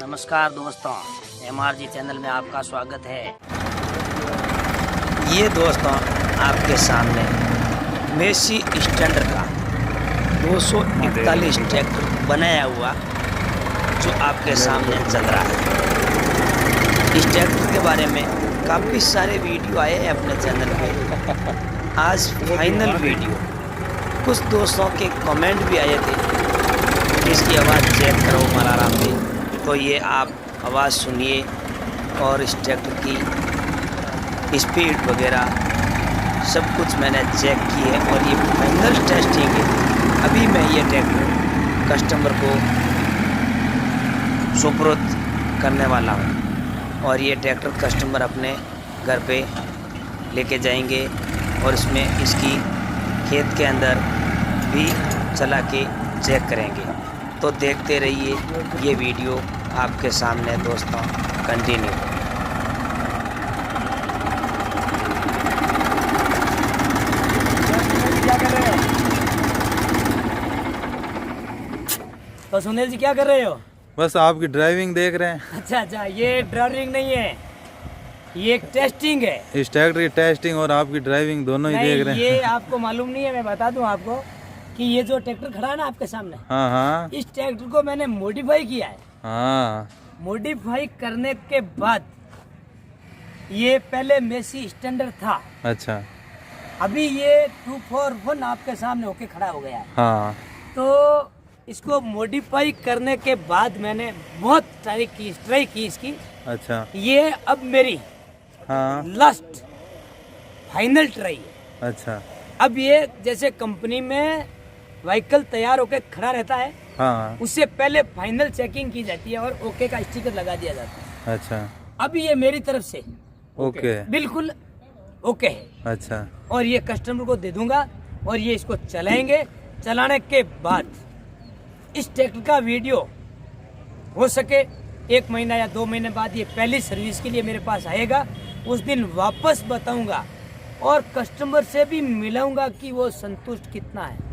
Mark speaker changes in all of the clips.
Speaker 1: नमस्कार दोस्तों, MRG channel में आपका स्वागत है। ये दोस्तों आपके सामने मेसी स्टैंडर्ड का 241 ट्रैक्टर बनाया हुआ जो आपके सामने चल रहा है। इस ट्रैक्टर के बारे में काफ़ी सारे वीडियो आए हैं अपने चैनल पे। आज फाइनल वीडियो, कुछ दोस्तों के कमेंट भी आए थे इसकी आवाज़ चेक करो मलाराम भी, तो ये आप आवाज़ सुनिए और इस ट्रैक्टर की स्पीड वगैरह सब कुछ मैंने चेक की है और ये फाइनल टेस्टिंग है। अभी मैं ये ट्रैक्टर कस्टमर को सुपुर्द करने वाला हूँ और ये ट्रैक्टर कस्टमर अपने घर पे लेके जाएंगे और इसमें इसकी खेत के अंदर भी चला के चेक करेंगे। तो देखते रहिए ये वीडियो आपके सामने दोस्तों, कंटिन्यू।
Speaker 2: तो सुनील जी क्या कर रहे हो?
Speaker 3: बस आपकी ड्राइविंग देख रहे हैं।
Speaker 2: अच्छा, ये ड्राइविंग नहीं है, ये एक टेस्टिंग है।
Speaker 3: इस ट्रैक्टर की टेस्टिंग और आपकी ड्राइविंग दोनों ही देख रहे हैं।
Speaker 2: ये आपको मालूम नहीं है, मैं बता दूं आपको कि ये जो ट्रैक्टर खड़ा है ना आपके सामने,
Speaker 3: हाँ,
Speaker 2: इस ट्रैक्टर को मैंने मॉडिफाई किया है।
Speaker 3: हाँ,
Speaker 2: मॉडिफाई करने के बाद ये पहले मेसी स्टैंडर्ड था,
Speaker 3: अच्छा,
Speaker 2: अभी ये 241 आपके सामने होके खड़ा हो गया है।
Speaker 3: हाँ,
Speaker 2: तो इसको मॉडिफाई करने के बाद मैंने बहुत ट्राई की इसकी।
Speaker 3: अच्छा,
Speaker 2: ये अब मेरी
Speaker 3: हाँ,
Speaker 2: लास्ट फाइनल ट्राई है।
Speaker 3: अच्छा,
Speaker 2: अब ये जैसे कंपनी में व्हीकल तैयार होकर खड़ा रहता है,
Speaker 3: हाँ,
Speaker 2: उससे पहले फाइनल चेकिंग की जाती है और ओके का स्टिकर लगा दिया जाता है।
Speaker 3: अच्छा,
Speaker 2: अब ये मेरी तरफ से
Speaker 3: ओके,
Speaker 2: बिल्कुल ओके है।
Speaker 3: अच्छा,
Speaker 2: और ये कस्टमर को दे दूंगा और ये इसको चलाएंगे। चलाने के बाद इस ट्रैक्टर का वीडियो हो सके 1 महीना या 2 महीने बाद ये पहली सर्विस के लिए मेरे पास आएगा। उस दिन वापस बताऊंगा और कस्टमर से भी मिलाऊंगा कि वो संतुष्ट कितना है।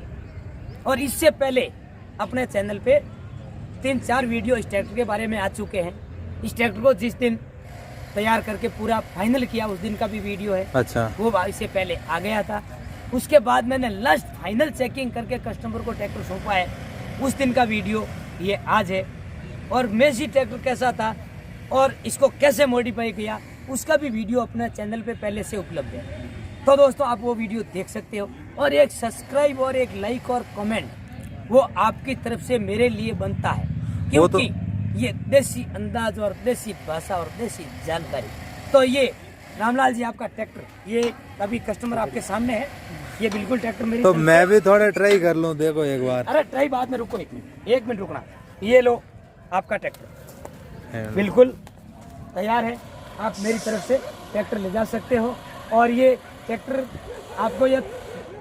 Speaker 2: और इससे पहले अपने चैनल पे 3-4 वीडियो इस ट्रैक्टर के बारे में आ चुके हैं। इस ट्रैक्टर को जिस दिन तैयार करके पूरा फाइनल किया उस दिन का भी वीडियो है,
Speaker 3: अच्छा,
Speaker 2: वो इससे पहले आ गया था। उसके बाद मैंने लास्ट फाइनल चेकिंग करके कस्टमर को ट्रैक्टर सौंपा है, उस दिन का वीडियो ये आज है। और मेसी ट्रैक्टर कैसा था और इसको कैसे मॉडिफाई किया उसका भी वीडियो अपने चैनल पे पहले से उपलब्ध है। तो दोस्तों आप वो वीडियो देख सकते हो और एक सब्सक्राइब और एक लाइक और कमेंट वो आपकी तरफ से मेरे लिए बनता है, क्योंकि ये देसी अंदाज और देसी भाषा और देसी जानकारी। तो ये रामलाल जी आपका ट्रैक्टर ये अभी कस्टमर आपके सामने है, ये बिल्कुल ट्रैक्टर मेरी
Speaker 3: तो मैं भी थोड़ा ट्राई कर लूं, देखो एक बार।
Speaker 2: अरे ट्राई बाद में, रुको 1 मिनट रुकना। ये लो आपका ट्रैक्टर बिल्कुल तैयार है, आप मेरी तरफ से ट्रैक्टर ले जा सकते हो। और ये ट्रैक्टर आपको ये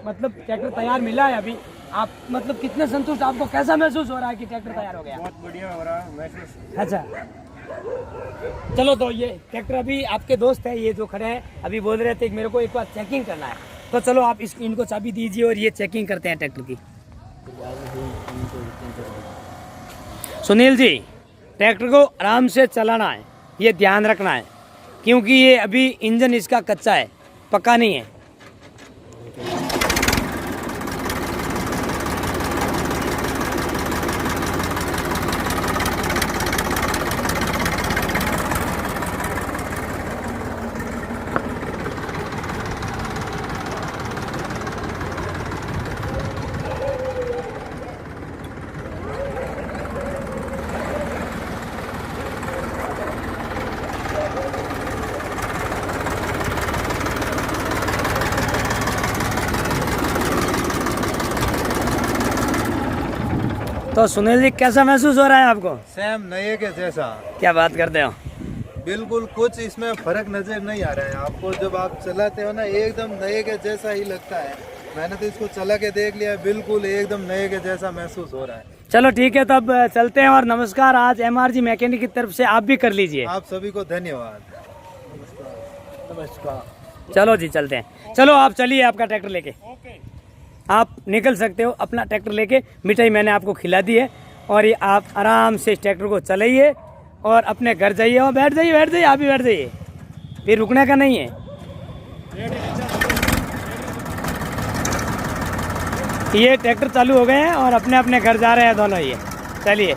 Speaker 2: मतलब ट्रैक्टर तैयार मिला है अभी, आप मतलब कितने संतुष्ट, आपको कैसा महसूस हो रहा है कि ट्रैक्टर तैयार हो गया?
Speaker 4: बहुत बढ़िया हो रहा है महसूस।
Speaker 2: अच्छा, चलो तो ये ट्रैक्टर अभी आपके दोस्त है, ये जो खड़े हैं अभी बोल रहे थे कि मेरे को एक बार चेकिंग करना है, तो चलो आप इनको चाबी दीजिए और ये चेकिंग करते हैं ट्रैक्टर की। सुनील जी, ट्रैक्टर को आराम से चलाना है, ये ध्यान रखना है, क्योंकि ये अभी इंजन इसका कच्चा है, पक्का नहीं है। तो सुनील जी कैसा महसूस हो रहा है आपको?
Speaker 3: सेम नए के जैसा।
Speaker 2: क्या बात करते हो?
Speaker 3: बिल्कुल कुछ इसमें फर्क नजर नहीं आ रहा है आपको, जब आप चलाते हो ना एकदम नए के जैसा ही लगता है। मैंने तो इसको चला के देख लिया, बिल्कुल एकदम नए के जैसा महसूस हो रहा है।
Speaker 2: चलो ठीक है, तब चलते हैं। और नमस्कार, आज MRG मैकेनिक की तरफ से आप भी कर लीजिए।
Speaker 3: आप सभी को धन्यवाद।
Speaker 2: नमस्कार। चलो जी चलते हैं। चलो आप चलिए, आपका ट्रैक्टर लेके आप निकल सकते हो। अपना ट्रैक्टर लेके मिठाई मैंने आपको खिला दी है और ये आप आराम से इस ट्रैक्टर को चलाइए और अपने घर जाइए और बैठ जाइए आप भी बैठ जाइए, फिर रुकने का नहीं है। ये ट्रैक्टर चालू हो गए हैं और अपने अपने घर जा रहे हैं दोनों ये। चलिए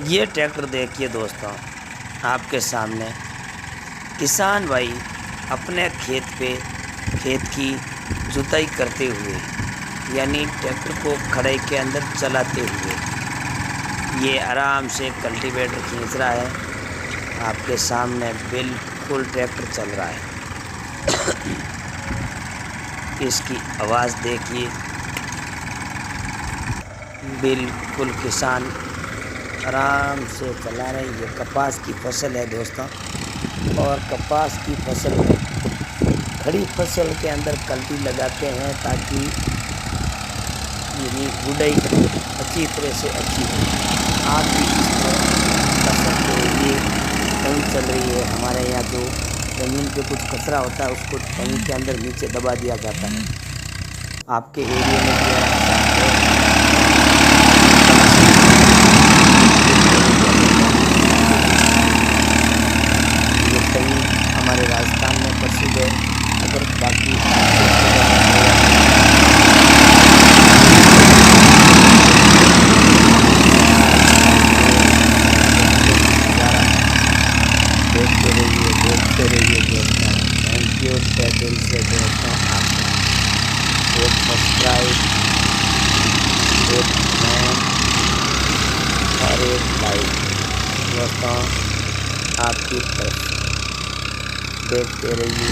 Speaker 1: ये ट्रैक्टर देखिए दोस्तों, आपके सामने किसान भाई अपने खेत की जुताई करते हुए, यानी ट्रैक्टर को खड़े के अंदर चलाते हुए ये आराम से कल्टीवेटर खींच रहा है। आपके सामने बिल्कुल ट्रैक्टर चल रहा है। इसकी आवाज़ देखिए, बिल्कुल किसान आराम से चला रहे। ये कपास की फसल है दोस्तों, और कपास की फसल खड़ी फसल के अंदर कल्टी लगाते हैं ताकि ये गुड़ाई अच्छी तरह से अच्छी हो। आप भी इस तरह कर सकते हो। ये कहीं चल रही है, हमारे यहाँ जो ज़मीन पे कुछ कचरा होता है उसको कहीं के अंदर नीचे दबा दिया जाता है। आपके एरिया में भी ये कहीं हमारे राजस्थान में प्रसिद्ध है, अगर बाकी देखते रहिए दोस्तों। थैंक यू दिल से दोस्तों। आपका एक सब्सक्राइब, एक कमेंट और एक लाइक दोस्तों आपकी तरफ देखते रहिए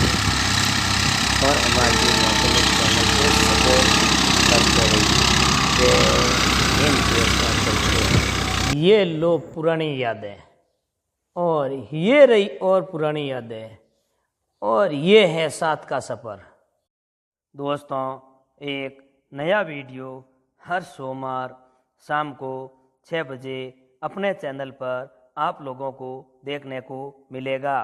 Speaker 1: और हमारे मोबाइल चैनल को सपोर्ट करते रहिए। जय हिंद दोस्तों। चलते हैं।
Speaker 2: ये लो पुरानी यादें, और ये रही और पुरानी यादें, और ये है साथ का सफ़र। दोस्तों एक नया वीडियो हर सोमवार शाम को 6 बजे अपने चैनल पर आप लोगों को देखने को मिलेगा।